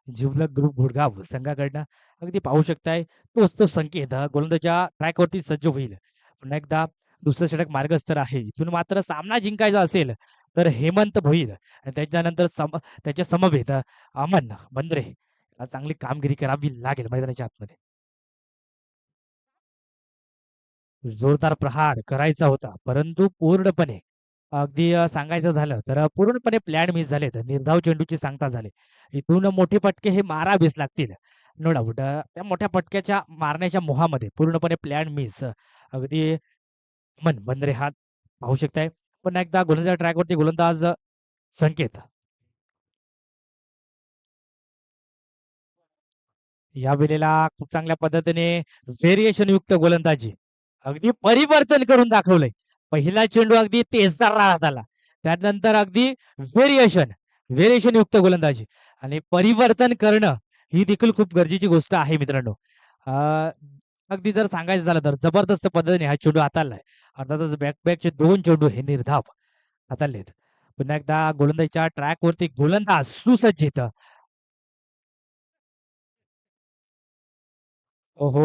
जिवलग ग्रुप गुडगाव संघाकडनं अगदी पाहू शकताय तोच तो संकेत गोलंदाजाच्या ट्रॅकवरती सज्ज होईल. पुन्हा एकदा दुसरं षटक मार्गस्थ आहे. इथून मात्र सामना जिंकायचा असेल तर हेमंत भोईर आणि त्याच्यानंतर त्याच्या समवेत अमन बंद्रे याला चांगली कामगिरी करावी लागेल मैदानाच्या आतमध्ये. जोरदार प्रहार करायचा होता, परंतु पूर्णपणे अगदी सांगायचं झालं तर पूर्णपणे प्लॅन मिस झालेत. निर्धाव चेंडूची सांगता झाली. इथून मोठे फटके हे मारावेच लागतील. No doubt. त्या मोठ्या फटक्याच्या मारण्याच्या मोहामध्ये पूर्णपणे प्लॅन मिस. अगदी मन बंदरे हात पाहू शकताय. पुन्हा एकदा गोलंदाज ट्रॅकवरती गोलंदाज संकेत. या वेळेला खूप चांगल्या पद्धतीने व्हेरिएशन युक्त गोलंदाजी. अगदी परिवर्तन करून दाखवलंय. पहिला चेंडू अगदी तेजदार राहत आला. त्यानंतर अगदी व्हेरिएशन, व्हेरिएशन युक्त गोलंदाजी आणि परिवर्तन करणं ही देखील खूप गरजेची गोष्ट आहे मित्रांनो. अ, अगदी जर सांगायचं झालं तर जबरदस्त पद्धतीने हा चेंडू हाताळलाय. अर्थातच बॅक बॅकचे 2 चेंडू हे निर्धाव हाताळलेत. पुन्हा एकदा गोलंदाजीच्या ट्रॅकवरती गोलंदाज सुसज्जित. ओहो!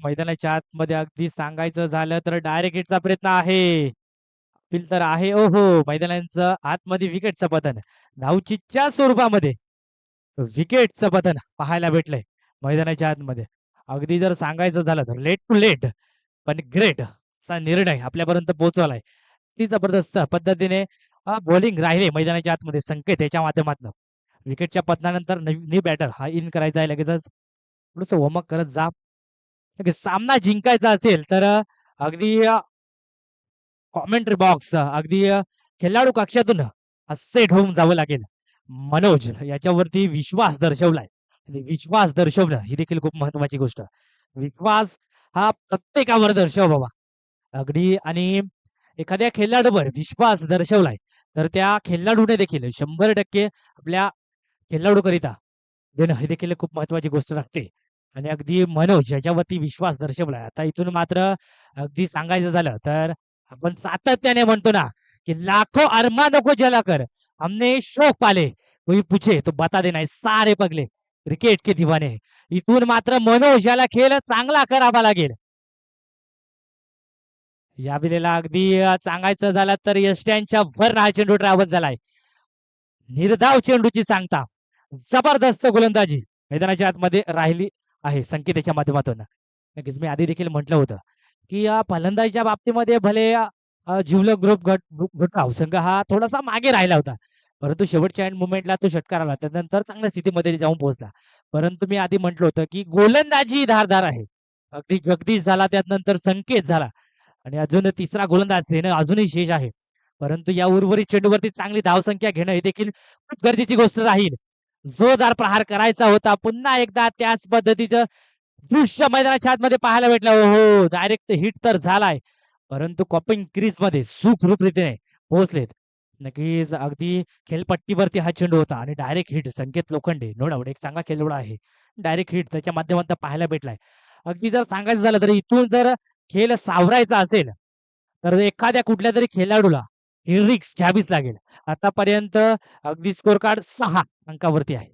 मैदानाच्या आतमध्ये अगदी सांगायचं झालं तर डायरेक्ट हिटचा प्रयत्न आहे. फिल्टर आहे. ओहो! मैदानाचं आतमध्ये विकेटचं पतन. धावचीच्या स्वरूपामध्ये विकेटचं पतन पाहायला भेटलंय मैदानाच्या आतमध्ये. अगदी जर सांगायचं झालं तर लेट टू लेट पण ग्रेट असा निर्णय आपल्यापर्यंत पोहोचवलाय. ती जबरदस्त पद्धतीने बॉलिंग राहिले मैदानाच्या आतमध्ये संकेत याच्या माध्यमातून. विकेटच्या पतनानंतर न्यू बॅटर हा इन करायचा आहे लगेचच. थोडंसं वॉर्मअप करत जा. सामना जिंकायचा असेल तर अगदी कॉमेंटरी बॉक्स अगदी खेळाडू कक्षातून सेट होऊन जावं लागेल. मनोज याच्यावरती विश्वास दर्शवलाय आणि विश्वास दर्शवणं ही देखील खूप महत्वाची गोष्ट. विश्वास हा प्रत्येकावर दर्शव बाबा. अगदी आणि एखाद्या खेळाडूवर विश्वास दर्शवलाय तर त्या खेळाडूने देखील 100% आपल्या खेळाडूकरिता देणं हे देखील खूप महत्वाची गोष्ट लागते. आणि अगदी मनोज याच्यावरती विश्वास दर्शवलाय. आता इथून मात्र अगदी सांगायचं झालं तर आपण सातत्याने म्हणतो ना, की लाखो अरमानों को जलाकर हमने शौक पाले, कोई पूछे तो बता देना सारे पगले क्रिकेट के दीवाने. इथून मात्र मनोज याला खेळ चांगला करावा लागेल. या वेळेला अगदी सांगायचं झालं तर यष्ट्यांच्या भर हा चेंडू ट्रॅव्हल झालाय. निर्धाव चेंडूची सांगता. जबरदस्त गोलंदाजी मैदानाच्या आतमध्ये राहिली आहे संकेताच्या माध्यमातून. नक्कीच मी आधी देखील म्हटलं होतं, की फलंदाजीच्या बाबतीमध्ये भले जिवलग ग्रुप गटराव संघ हा थोडासा मागे राहिला होता. परंतु शेवटच्या एंड मोमेंटला तो षटकार आला. त्यानंतर चांगल्या स्थितीमध्ये जाऊन पोहोचला. परंतु मी आधी म्हटलं होतं, की गोलंदाजी धारदार आहे. अगदी जगदीश झाला, त्यानंतर संकेत झाला आणि अजून तिसरा गोलंदाज येणं अजूनही शेष आहे. परंतु या उर्वरित चेंडूवरती चांगली धावसंख्या घेणं हे देखील खूप गरजेची गोष्ट राहील. जोरदार प्रहार करायचा होता. पुन्हा एकदा त्याच पद्धतीचं दृश्य मैदानाच्या आतमध्ये पाहायला भेटलं. हो, डायरेक्ट हिट तर झालाय. परंतु कॉपिंग क्रीजमध्ये सुखरूपरीतीने पोहोचलेत. नक्कीच अगदी खेळपट्टीवरती हा चेंडू होता आणि डायरेक्ट हिट संकेत लोखंडे नो डाउट एक चांगला खेळाडू आहे. डायरेक्ट हिट त्याच्या माध्यमातून पाहायला भेटलाय. अगदी जर सांगायचं झालं तर इथून जर खेळ सावरायचा असेल, तर एखाद्या कुठल्यातरी खेळाडूला ही रिस्क घ्यावीच लागेल. आतापर्यंत अगदी स्कोर कार्ड 6 अंकावरती आहे.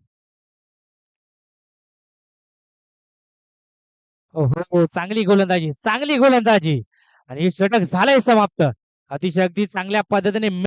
हो, हो. चांगली गोलंदाजी, चांगली गोलंदाजी आणि हे षटक झालंय समाप्त. अतिशय अगदी चांगल्या पद्धतीने